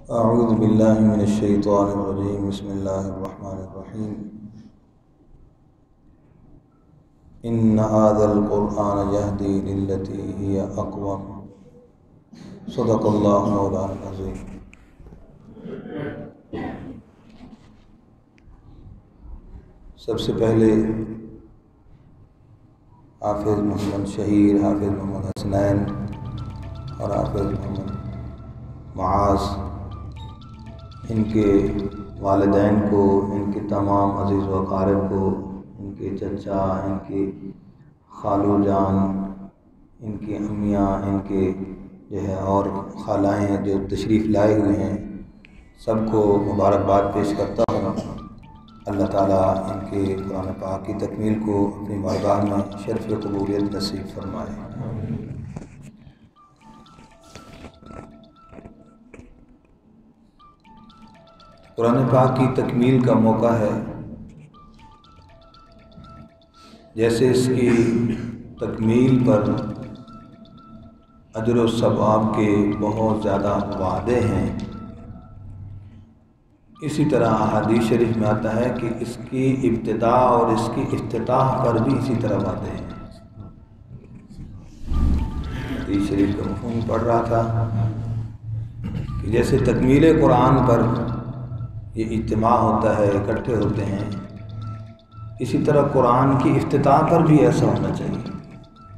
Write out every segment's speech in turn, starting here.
اعوذ باللہ من الشیطان الرجیم بسم اللہ الرحمن الرحیم ان ھذا القرآن یہدی للتی ہی اقوم صدق اللہ مولانا العظیم۔ سب سے پہلے حافظ محمد شہیر، حافظ محمد حسنین اور حافظ محمد معاذ، ان کے والدین کو، ان کے تمام عزیز و اقارب کو، ان کے چچا، ان کی خالو جان، ان کی امیاں، ان کے اور خالائیں جو تشریف لائے ہوئے ہیں، سب کو مبارکباد پیش کرتا ہوں۔ اللہ تعالیٰ ان کے قرآن پاک کی تکمیل کو اپنی بارگاہ میں شرف قبولیت نصیب فرمائے۔ قرآن پاک کی تکمیل کا موقع ہے، جیسے اس کی تکمیل پر اجر و ثواب کے بہت زیادہ وعدے ہیں، اسی طرح احادیث شریف میں آتا ہے کہ اس کی ابتداء اور اس کی افتتاح پر بھی اسی طرح وعدے ہیں۔ حدیث شریف کا مفہوم پڑھ رہا تھا کہ جیسے تکمیل قرآن پر یہ اجتماع ہوتا ہے، اکٹھے ہوتے ہیں، اسی طرح قرآن کی افتتاح پر بھی ایسا ہونا چاہیے،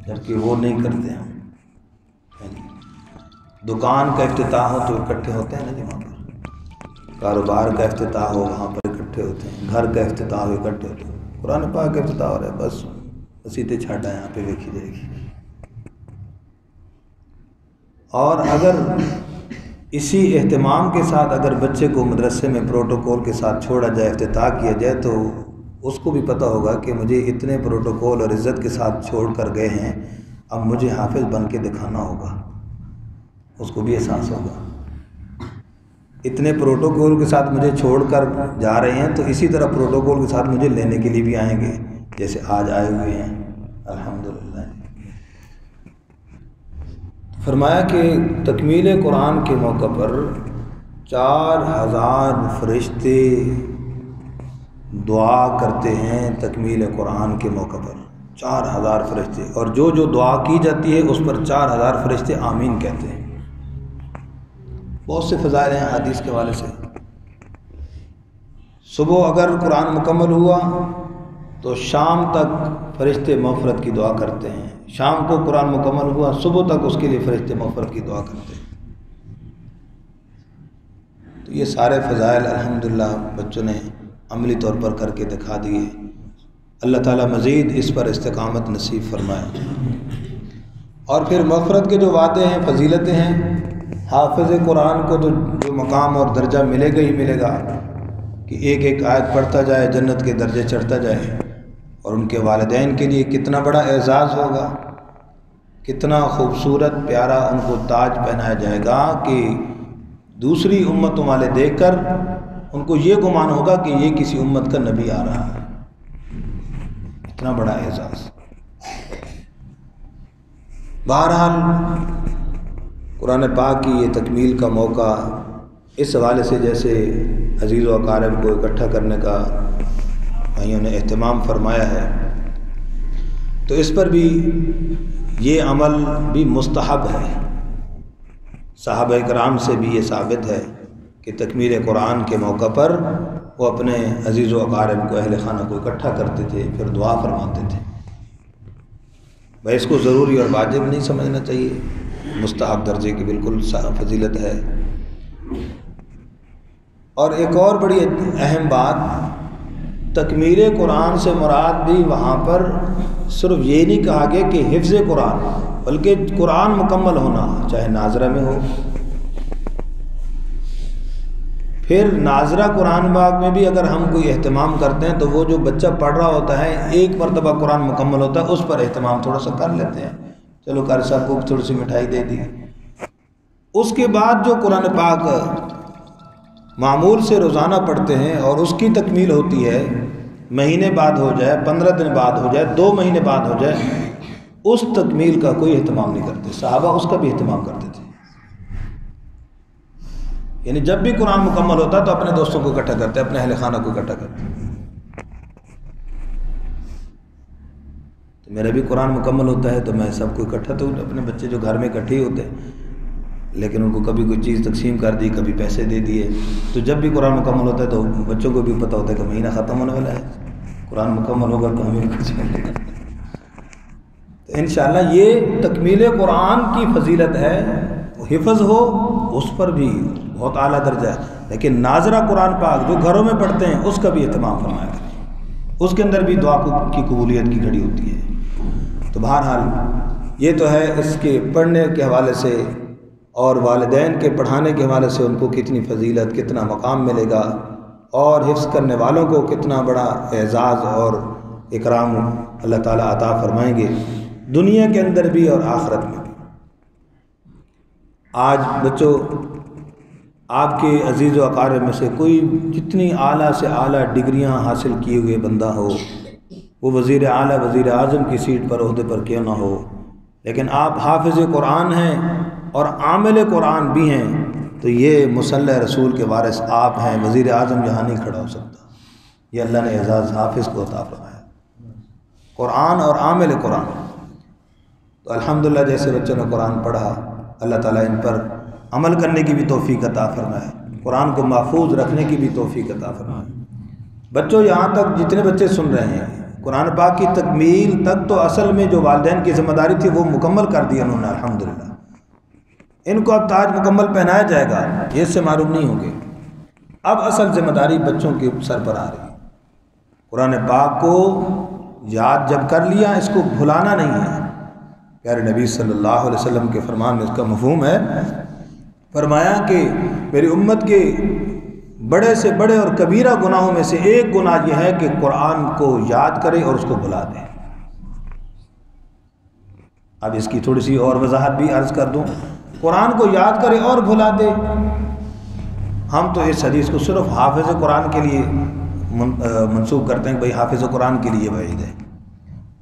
جبکہ وہ نہیں کرتے ہم۔ دکان کا افتتاح ہو تو اکٹھے ہوتے ہیں نا جی، وہاں پر کاروبار کا افتتاح ہو وہاں پر اکٹھے ہوتے ہیں، گھر کا افتتاح ہو اکٹھے ہوتے ہیں۔ قرآن پاک کا افتتاح ہو رہا ہے، بس مسیطے چھاٹا یہاں پہ دیکھی جائے گی۔ اور اگر اسی اہتمام کے ساتھ اگر بچے کو مدرسے میں پروٹوکول کے ساتھ چھوڑا جائے، افتتاح کیا جائے، تو اس کو بھی پتہ ہوگا کہ مجھے اتنے پروٹوکول اور عزت کے ساتھ چھوڑ کر گئے ہیں، اب مجھے حافظ بن کے دکھانا ہوگا، اس کو بھی احساس ہوگا۔ اتنے پروٹوکول کے ساتھ مجھے چھوڑ کر جا رہے ہیں، تو اسی طرح پروٹوکول کے ساتھ مجھے لینے کے لیے بھی آئیں گے، جیسے آج آئے ہوئے ہیں الحمدللہ۔ فرمایا کہ تکمیل قرآن کے موقع پر 4000 فرشتے دعا کرتے ہیں۔ تکمیل قرآن کے موقع پر 4000 فرشتے، اور جو دعا کی جاتی ہے اس پر 4000 فرشتے آمین کہتے ہیں۔ بہت سے فضائل ہیں حدیث کے حوالے سے۔ صبح اگر قرآن مکمل ہوا تو شام تک فرشتے مغفرت کی دعا کرتے ہیں، شام کو قرآن مکمل ہوا، صبح تک اس کے لیے فرشتے مغفرت کی دعا کرتے ہیں۔ تو یہ سارے فضائل الحمدللہ بچوں نے عملی طور پر کر کے دکھا دیے۔ اللہ تعالیٰ مزید اس پر استقامت نصیب فرمائے۔ اور پھر مغفرت کے جو وعدے ہیں، فضیلتیں ہیں، حافظ قرآن کو تو جو مقام اور درجہ ملے گا ہی ملے گا کہ ایک ایک آیت پڑھتا جائے، جنت کے درجے چڑھتا جائے، اور ان کے والدین کے لیے کتنا بڑا اعزاز ہوگا، کتنا خوبصورت پیارا ان کو تاج پہنایا جائے گا کہ دوسری امتوں والے دیکھ کر ان کو یہ گمان ہوگا کہ یہ کسی امت کا نبی آ رہا ہے۔ اتنا بڑا اعزاز۔ بہرحال قرآن پاک کی یہ تکمیل کا موقع اس حوالے سے جیسے عزیز و اقارب کو اکٹھا کرنے کا بھائیوں نے اہتمام فرمایا ہے، تو اس پر بھی یہ عمل بھی مستحب ہے۔ صحابہ کرام سے بھی یہ ثابت ہے کہ تکمیل قرآن کے موقع پر وہ اپنے عزیز و اقارب کو، اہل خانہ کو اکٹھا کرتے تھے، پھر دعا فرماتے تھے۔ بھائی اس کو ضروری اور واجب نہیں سمجھنا چاہیے، مستحب درجے کی بالکل فضیلت ہے۔ اور ایک اور بڑی اہم بات، تکمیل قرآن سے مراد بھی وہاں پر صرف یہ نہیں کہا گیا کہ حفظ قرآن، بلکہ قرآن مکمل ہونا، چاہے ناظرہ میں ہو۔ پھر ناظرہ قرآن باغ میں بھی اگر ہم کوئی اہتمام کرتے ہیں تو وہ جو بچہ پڑھ رہا ہوتا ہے، ایک مرتبہ قرآن مکمل ہوتا ہے، اس پر اہتمام تھوڑا سا کر لیتے ہیں، چلو قاری صاحب کو تھوڑی سی مٹھائی دے دی۔ اس کے بعد جو قرآن پاک معمول سے روزانہ پڑھتے ہیں اور اس کی تکمیل ہوتی ہے، مہینے بعد ہو جائے، 15 دن بعد ہو جائے، 2 مہینے بعد ہو جائے، اس تکمیل کا کوئی اہتمام نہیں کرتے۔ صحابہ اس کا بھی اہتمام کرتے تھے۔ یعنی جب بھی قرآن مکمل ہوتا تو اپنے دوستوں کو اکٹھا کرتے، اپنے اہل خانہ کو اکٹھا کرتے۔ تو میرا بھی قرآن مکمل ہوتا ہے تو میں سب کو اکٹھا، تو اپنے بچے جو گھر میں اکٹھے ہوتے ہیں، لیکن ان کو کبھی کوئی چیز تقسیم کر دی، کبھی پیسے دے دیے، تو جب بھی قرآن مکمل ہوتا ہے تو بچوں کو بھی پتہ ہوتا ہے کہ مہینہ ختم ہونے والا ہے، قرآن مکمل ہوگا تو ہمیں کچھ ملے گا۔ تو انشاءاللہ یہ تکمیل قرآن کی فضیلت ہے، حفظ ہو اس پر بھی بہت اعلیٰ درجہ ہے، لیکن ناظرہ قرآن پاک جو گھروں میں پڑھتے ہیں اس کا بھی اہتمام فرمایا کریں، اس کے اندر بھی دعا کی قبولیت کی گھڑی ہوتی ہے۔ تو بہرحال یہ تو ہے اس کے پڑھنے کے حوالے سے، اور والدین کے پڑھانے کے حوالے سے ان کو کتنی فضیلت، کتنا مقام ملے گا، اور حفظ کرنے والوں کو کتنا بڑا اعزاز اور اکرام اللہ تعالیٰ عطا فرمائیں گے، دنیا کے اندر بھی اور آخرت میں بھی۔ آج بچوں، آپ کے عزیز و اقارب میں سے کوئی جتنی اعلیٰ سے اعلیٰ ڈگریاں حاصل کیے ہوئے بندہ ہو، وہ وزیر اعلیٰ، وزیر اعظم کی سیٹ پر، عہدے پر کیوں نہ ہو، لیکن آپ حافظ قرآن ہیں اور عامل قرآن بھی ہیں، تو یہ مصلی رسول کے وارث آپ ہیں، وزیر اعظم یہاں نہیں کھڑا ہو سکتا۔ یہ اللہ نے اعزاز حافظ کو عطا فرمایا، قرآن اور عامل قرآن۔ تو الحمدللہ جیسے بچوں نے قرآن پڑھا، اللہ تعالیٰ ان پر عمل کرنے کی بھی توفیق عطا فرمائے، قرآن کو محفوظ رکھنے کی بھی توفیق عطا فرمائے۔ بچوں یہاں تک جتنے بچے سن رہے ہیں، قرآن پاک کی تکمیل تک تو اصل میں جو والدین کی ذمہ داری تھی وہ مکمل کر دی انہوں نے الحمدللہ۔ ان کو اب تاج مکمل پہنایا جائے گا، یہ اس سے معروم نہیں ہوں گے۔ اب اصل ذمہ داری بچوں کے سر پر آ رہی ہے۔ قرآن پاک کو یاد جب کر لیا، اس کو بھلانا نہیں ہے۔ پیارے نبی صلی اللہ علیہ وسلم کے فرمان میں اس کا مفہوم ہے، فرمایا کہ میری امت کے بڑے سے بڑے اور کبیرہ گناہوں میں سے ایک گناہ یہ ہے کہ قرآن کو یاد کرے اور اس کو بھلا دے۔ اب اس کی تھوڑی سی اور وضاحت بھی عرض کر دوں، قرآن کو یاد کرے اور بھلا دے۔ ہم تو اس حدیث کو صرف حافظ قرآن کے لیے منسوب کرتے ہیں کہ بھئی حافظ قرآن کے لیے وعید ہے،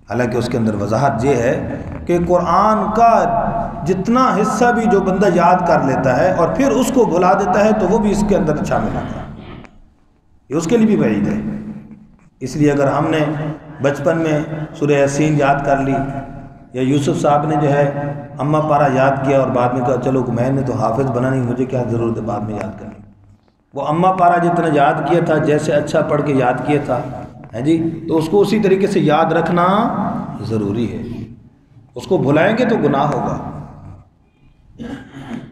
حالانکہ اس کے اندر وضاحت یہ ہے کہ قرآن کا جتنا حصہ بھی جو بندہ یاد کر لیتا ہے اور پھر اس کو بھلا دیتا ہے تو وہ بھی اس کے اندر شامل ہوتا ہے، یہ اس کے لیے بھی وعید ہے۔ اس لیے اگر ہم نے بچپن میں سورہ یاسین یاد کر لی، یا یوسف صاحب نے جو ہے اماں پارا یاد کیا اور بعد میں کہا چلو میں نے تو حافظ بنا نہیں، مجھے کیا ضرورت ہے بعد میں یاد کرنے، وہ اماں پارا جتنا یاد کیا تھا، جیسے اچھا پڑھ کے یاد کیا تھا ہے جی، تو اس کو اسی طریقے سے یاد رکھنا ضروری ہے۔ اس کو بھلائیں گے تو گناہ ہوگا۔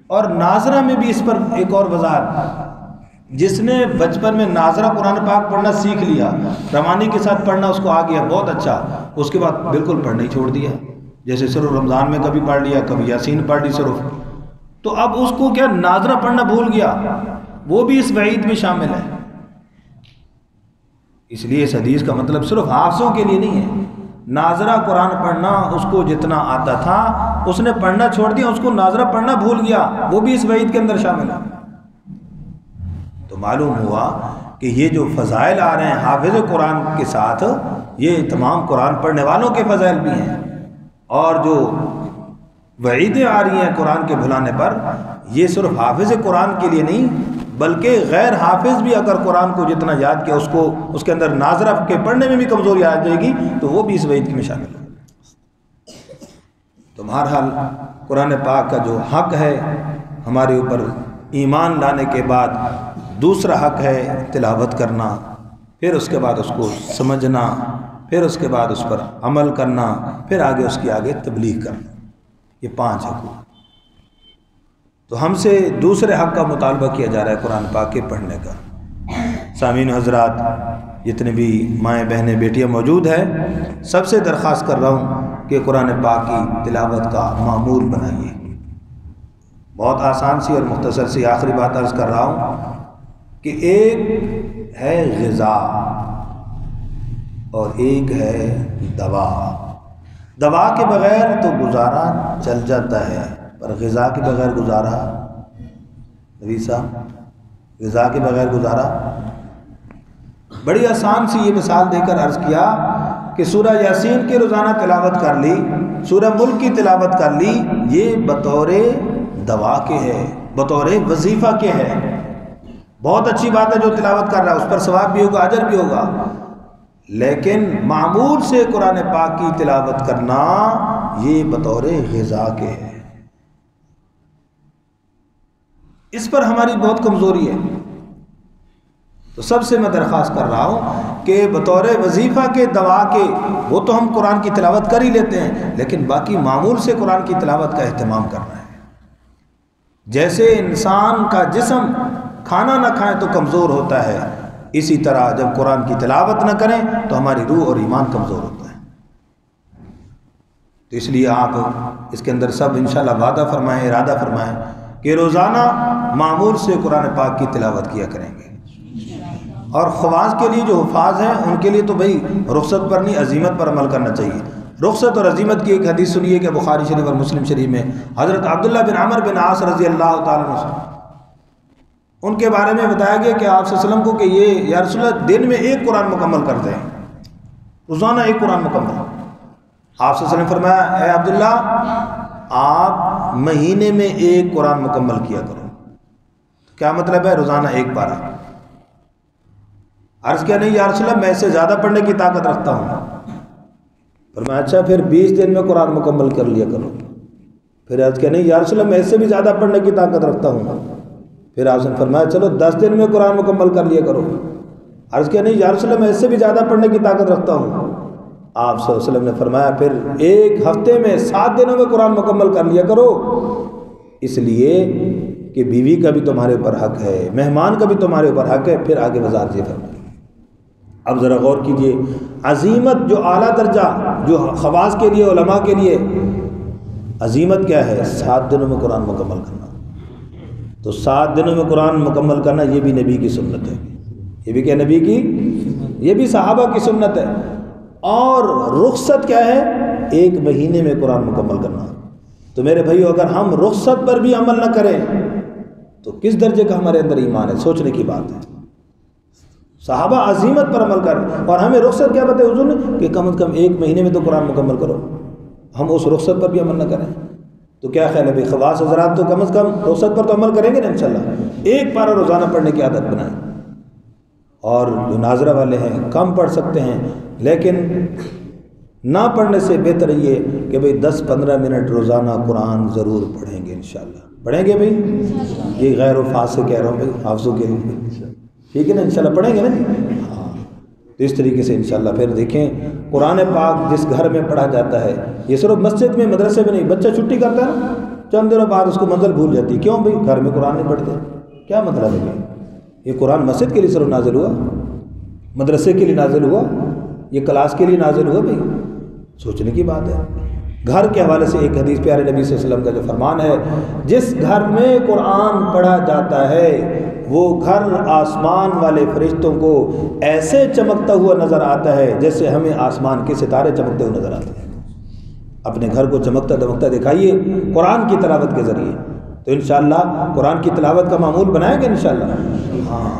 اور ناظرہ میں بھی اس پر ایک اور وضاحت، جس نے بچپن میں ناظرہ قرآن پاک پڑھنا سیکھ لیا، روانی کے ساتھ پڑھنا اس کو آ گیا بہت اچھا، اس کے بعد بالکل پڑھنا ہی چھوڑ دیا، جیسے صرف رمضان میں کبھی پڑھ لیا، کبھی یاسین پڑھ لی صرف، تو اب اس کو کیا ناظرہ پڑھنا بھول گیا، وہ بھی اس وعید میں شامل ہے۔ اس لیے اس حدیث کا مطلب صرف حافظوں کے لیے نہیں ہے۔ ناظرہ قرآن پڑھنا اس کو جتنا آتا تھا اس نے پڑھنا چھوڑ دیا، اس کو ناظرہ پڑھنا بھول گیا، وہ بھی اس وعید کے اندر شامل ہے۔ تو معلوم ہوا کہ یہ جو فضائل آ رہے ہیں حافظ قرآن کے ساتھ، یہ تمام قرآن پڑھنے والوں کے فضائل بھی ہیں، اور جو وعیدیں آ رہی ہیں قرآن کے بھلانے پر، یہ صرف حافظ قرآن کے لیے نہیں بلکہ غیر حافظ بھی اگر قرآن کو جتنا یاد کیا اس کے اندر ناظرہ کے پڑھنے میں بھی کمزوری آ جائے گی تو وہ بھی اس وعید میں شامل ہے۔ تو بہرحال قرآن پاک کا جو حق ہے ہمارے اوپر ایمان لانے کے بعد، دوسرا حق ہے تلاوت کرنا، پھر اس کے بعد اس کو سمجھنا، پھر اس کے بعد اس پر عمل کرنا، پھر آگے اس کی آگے تبلیغ کرنا، یہ 5 حقوق۔ تو ہم سے دوسرے حق کا مطالبہ کیا جا رہا ہے قرآن پاک کے پڑھنے کا۔ سامعین حضرات، جتنے بھی مائیں بہنیں بیٹیاں موجود ہیں، سب سے درخواست کر رہا ہوں کہ قرآن پاک کی تلاوت کا معمول بنائیے۔ بہت آسان سی اور مختصر سی آخری بات عرض کر رہا ہوں کہ ایک ہے غذا اور ایک ہے دوا۔ دوا کے بغیر تو گزارا چل جاتا ہے، پر غذا کے بغیر گزارا، نبی صاحب غذا کے بغیر گزارا۔ بڑی آسان سی یہ مثال دے کر عرض کیا کہ سورہ یاسین کی روزانہ تلاوت کر لی، سورہ ملک کی تلاوت کر لی، یہ بطور دوا کے ہے، بطور وظیفہ کے ہے۔ بہت اچھی بات ہے جو تلاوت کر رہا ہے، اس پر ثواب بھی ہوگا، اجر بھی ہوگا، لیکن معمول سے قرآن پاک کی تلاوت کرنا یہ بطور غذا کے ہے، اس پر ہماری بہت کمزوری ہے۔ تو سب سے میں درخواست کر رہا ہوں کہ بطور وظیفہ کے دوا کے وہ تو ہم قرآن کی تلاوت کر ہی لیتے ہیں، لیکن باقی معمول سے قرآن کی تلاوت کا اہتمام کرنا ہے۔ جیسے انسان کا جسم کھانا نہ کھائیں تو کمزور ہوتا ہے، اسی طرح جب قرآن کی تلاوت نہ کریں تو ہماری روح اور ایمان کمزور ہوتا ہے۔ تو اس لیے آپ اس کے اندر سب انشاءاللہ وعدہ فرمائیں، ارادہ فرمائیں کہ روزانہ معمول سے قرآن پاک کی تلاوت کیا کریں گے۔ اور خواص کے لیے جو حفاظ ہیں ان کے لیے تو بھائی رخصت پر نہیں، عزیمت پر عمل کرنا چاہیے۔ رخصت اور عزیمت کی ایک حدیث سنیے کہ بخاری شریف اور مسلم شریف میں حضرت عبداللہ بن عمر بن عاص رضی اللہ تعالیٰ عنہ ان کے بارے میں بتایا گیا کہ آپ صلی اللہ علیہ وسلم کو کہ یہ یا رسول اللہ دن میں ایک قرآن مکمل کرتے ہیں، روزانہ ایک قرآن مکمل۔ آپ صلی اللہ علیہ وسلم نے فرمایا اے عبداللہ آپ مہینے میں ایک قرآن مکمل کیا کرو۔ کیا مطلب ہے؟ روزانہ ایک پارہ۔ عرض کیا نہیں یا رسول اللہ میں اس سے زیادہ پڑھنے کی طاقت رکھتا ہوں۔ فرمایا اچھا پھر 20 دن میں قرآن مکمل کر لیا کرو۔ پھر عرض کیا نہیں یا رسول اللہ میں اس سے بھی زیادہ پڑھنے کی طاقت رکھتا ہوں۔ پھر آپ نے فرمایا چلو 10 دن میں قرآن مکمل کر لیا کرو۔ عرض کیا نہیں یا رسول اللہ میں اس سے بھی زیادہ پڑھنے کی طاقت رکھتا ہوں۔ آپ صلی اللہ علیہ وسلم نے فرمایا پھر ایک ہفتے میں 7 دنوں میں قرآن مکمل کر لیا کرو، اس لیے کہ بیوی کا بھی تمہارے اوپر حق ہے، مہمان کا بھی تمہارے اوپر حق ہے۔ پھر آگے وضاحت یہ فرمایا۔ اب ذرا غور کیجئے، عزیمت جو اعلیٰ درجہ جو خواص کے لیے، علماء کے لیے عزیمت کیا ہے؟ 7 دنوں میں قرآن مکمل کرنا۔ تو 7 دنوں میں قرآن مکمل کرنا یہ بھی نبی کی سنت ہے، یہ بھی کیا نبی کی، یہ بھی صحابہ کی سنت ہے۔ اور رخصت کیا ہے؟ ایک مہینے میں قرآن مکمل کرنا۔ تو میرے بھائیو اگر ہم رخصت پر بھی عمل نہ کریں تو کس درجے کا ہمارے اندر ایمان ہے؟ سوچنے کی بات ہے۔ صحابہ عزیمت پر عمل کر اور ہمیں رخصت کیا بتائے حضور نے کہ کم از کم ایک مہینے میں تو قرآن مکمل کرو، ہم اس رخصت پر بھی عمل نہ کریں تو کیا خیال ہے بھائی؟ خواص حضرات تو کم از کم رخصت پر تو عمل کریں گے نا انشاءاللہ۔ ایک پارہ روزانہ پڑھنے کی عادت بنائیں، اور جو ناظرہ والے ہیں کم پڑھ سکتے ہیں، لیکن نہ پڑھنے سے بہتر یہ کہ بھئی 10-15 منٹ روزانہ قرآن ضرور پڑھیں گے انشاءاللہ۔ پڑھیں گے بھئی؟ یہ غیر وفاظ سے کہہ رہا ہوں بھئی، حافظوں کے لیے، ٹھیک ہے نا؟ انشاءاللہ پڑھیں گے نا؟ ہاں، تو اس طریقے سے انشاءاللہ پھر دیکھیں قرآن پاک جس گھر میں پڑھا جاتا ہے، یہ صرف مسجد میں مدرسے میں نہیں، بچہ چھٹی کرتا ہے نا چند دنوں بعد اس کو منزل بھول جاتی ہے، کیوں بھئی؟ گھر میں قرآن نہیں پڑھتے۔ کیا مطلب ہے؟ یہ قرآن مسجد کے لیے صرف نازل ہوا، مدرسے کے لیے نازل ہوا، یہ کلاس کے لیے نازل ہوا؟ بھئی سوچنے کی بات ہے۔ گھر کے حوالے سے ایک حدیث پیارے نبی صلی اللہ علیہ وسلم کا جو فرمان ہے، جس گھر میں قرآن پڑھا جاتا ہے وہ گھر آسمان والے فرشتوں کو ایسے چمکتا ہوا نظر آتا ہے جیسے ہمیں آسمان کے ستارے چمکتے ہوئے نظر آتے ہیں۔ اپنے گھر کو چمکتا دمکتا دکھائیے قرآن کی تلاوت کے ذریعے، تو انشاءاللہ قرآن کی تلاوت کا معمول بنائیں گے انشاءاللہ۔ ہاں،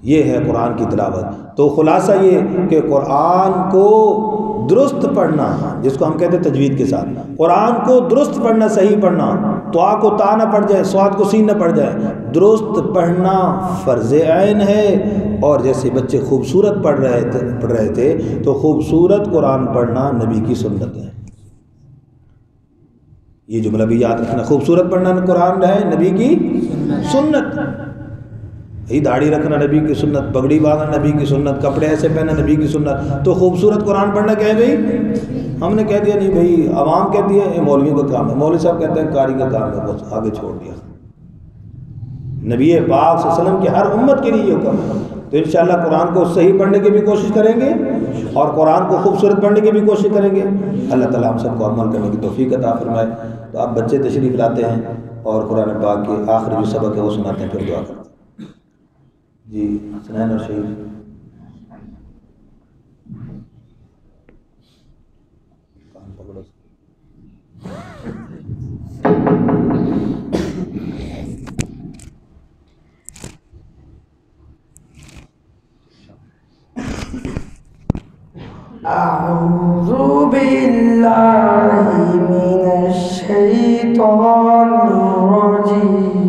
یہ ہے قرآن کی تلاوت۔ تو خلاصہ یہ کہ قرآن کو درست پڑھنا، جس کو ہم کہتے ہیں تجوید کے ساتھ، قرآن کو درست پڑھنا، صحیح پڑھنا، تو کو تا نہ پڑ جائے، سواد کو سین نہ پڑ جائے، درست پڑھنا فرض عین ہے۔ اور جیسے بچے خوبصورت پڑھ رہے تھے تو خوبصورت قرآن پڑھنا نبی کی سنت ہے۔ یہ جملہ بھی یاد رکھنا، خوبصورت پڑھنا قرآن ہے نبی کی سنت۔ داڑھی رکھنا نبی کی سنت، پگڑی باندھنا نبی کی سنت، کپڑے ایسے پہننا نبی کی سنت۔ تو خوبصورت قرآن پڑھنا کیا ہے بھائی؟ ہم نے کہہ دیا نہیں بھائی، عوام کہتی ہے یہ مولوی کا کام ہے، مولوی صاحب کہتے ہیں قاری کا کام ہے، بس آگے چھوڑ دیا۔ نبی پاک صلی اللہ علیہ وسلم کی ہر امت کے لیے یہ حکم ہے۔ تو انشاءاللہ قرآن کو صحیح پڑھنے کی بھی کوشش کریں گے اور قرآن کو خوبصورت پڑھنے کی بھی کوشش کریں گے۔ اللہ تعالیٰ ہم سب کو عمل کرنے کی توفیق عطا فرمائے۔ تو آپ بچے تشریف لاتے ہیں اور قرآن پاک کے آخری جو سبق ہے وہ سناتے ہیں، پھر دعا کرتے ہیں۔ جی حسنین اور شہید کان پکڑو۔ اعوذ باللہ من الشیطان الرجیم،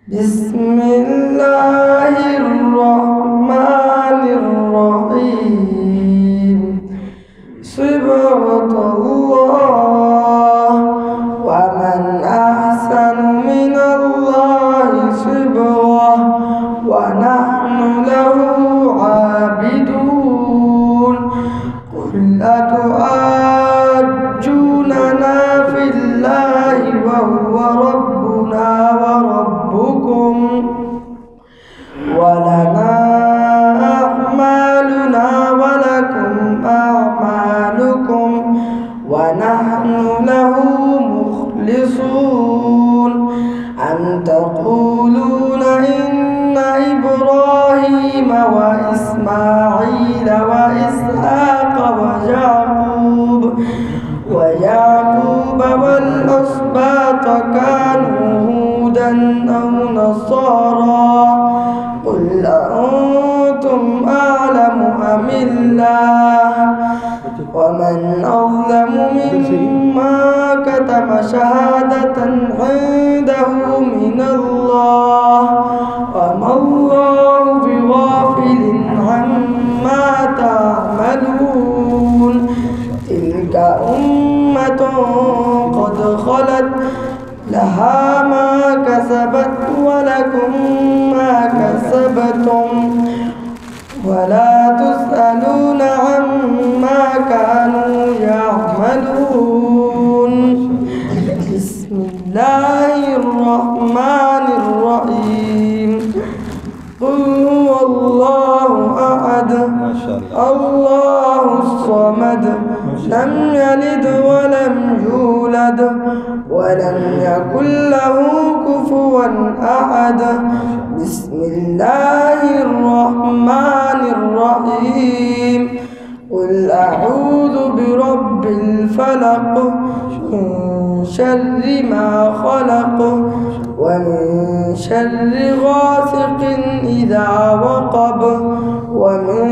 بسم اللہ ويقولون إن إبراهيم وإسماعيل وإسحاق ويعقوب والأسباط كانوا هودا أو نصارى قل أأنتم أعلم أم الله ومن أظلم ممن كتم شهادة عنده من الله وما الله بغافل عما تعملون تلك أمة قد خلت لها ما كسبت ولكم ما كسبتم ولا تسألون عما كانوا يعملون بسم الله الرحمن الرحيم قل هو الله أحد الله الصمد لم يلد ولم يولد ولم يكن له كفوا أحد بسم الله الرحمن الرحيم قل أعوذ برب الفلق من شر ما خلق ومن شر غاسق إذا وقب ومن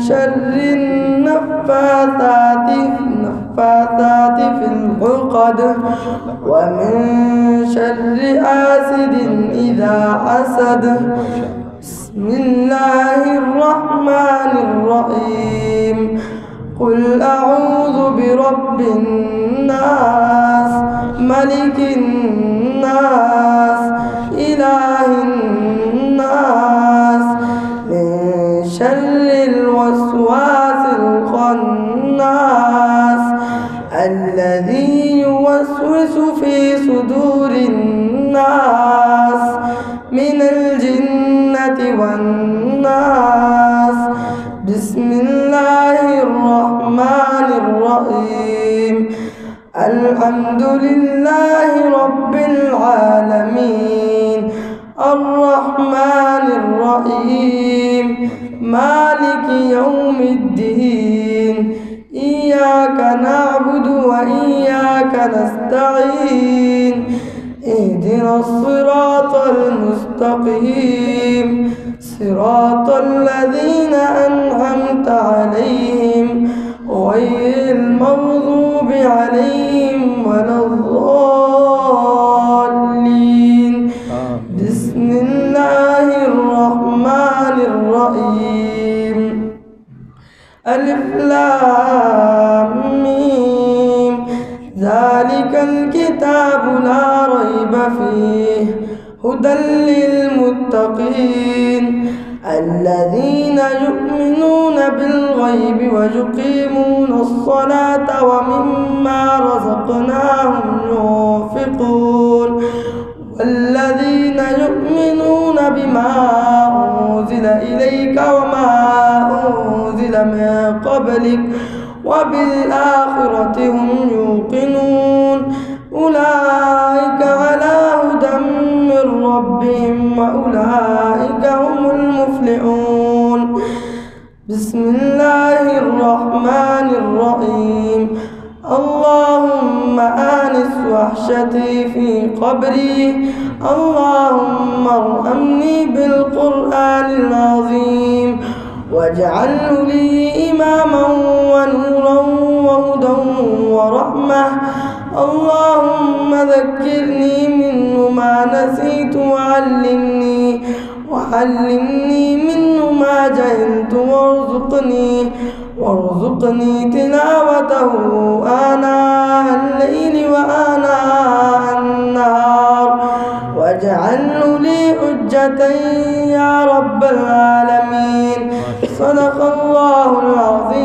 شر النفاثات في العقد ومن شر حاسد إذا حسد بسم الله الرحمن الرحيم قل أعوذ برب الناس ملك الناس إله الناس من شر الوسواس الخناس الذي يوسوس في صدور الناس من الجنة والناس بسم الله الرحمن الرحيم الحمد لله رب العالمين الرحمن الرحيم مالك يوم الدين إياك نعبد وإياك نستعين اهدنا الصراط المستقيم صراط الذين أنعمت عليهم غير المغضوب عليهم ولا الضالين بسم الله الرحمن الرحيم ألف لام ميم ذلك الكتاب لا ريب فيه هدى للمتقين الذين يؤمنون بالغيب ويقيمون الصلاة ومما رزقناهم ينفقون والذين يؤمنون بما أنزل إليك وما أنزل من قبلك وبالآخرة هم يوقنون أولئك على هدى من ربهم وأولئك هم المفلحون بسم الله الرحمن الرحيم اللهم آنس وحشتي في قبري اللهم ارحمني بالقرآن العظيم واجعله لي إماما ونورا وهدى ورحمة اللهم ذكرني منه ما نسيت وعلمني منه ما جهلت وارزقني تلاوته آناء الليل وآناء النهار واجعله لي حجة يا رب العالمين صدق الله العظيم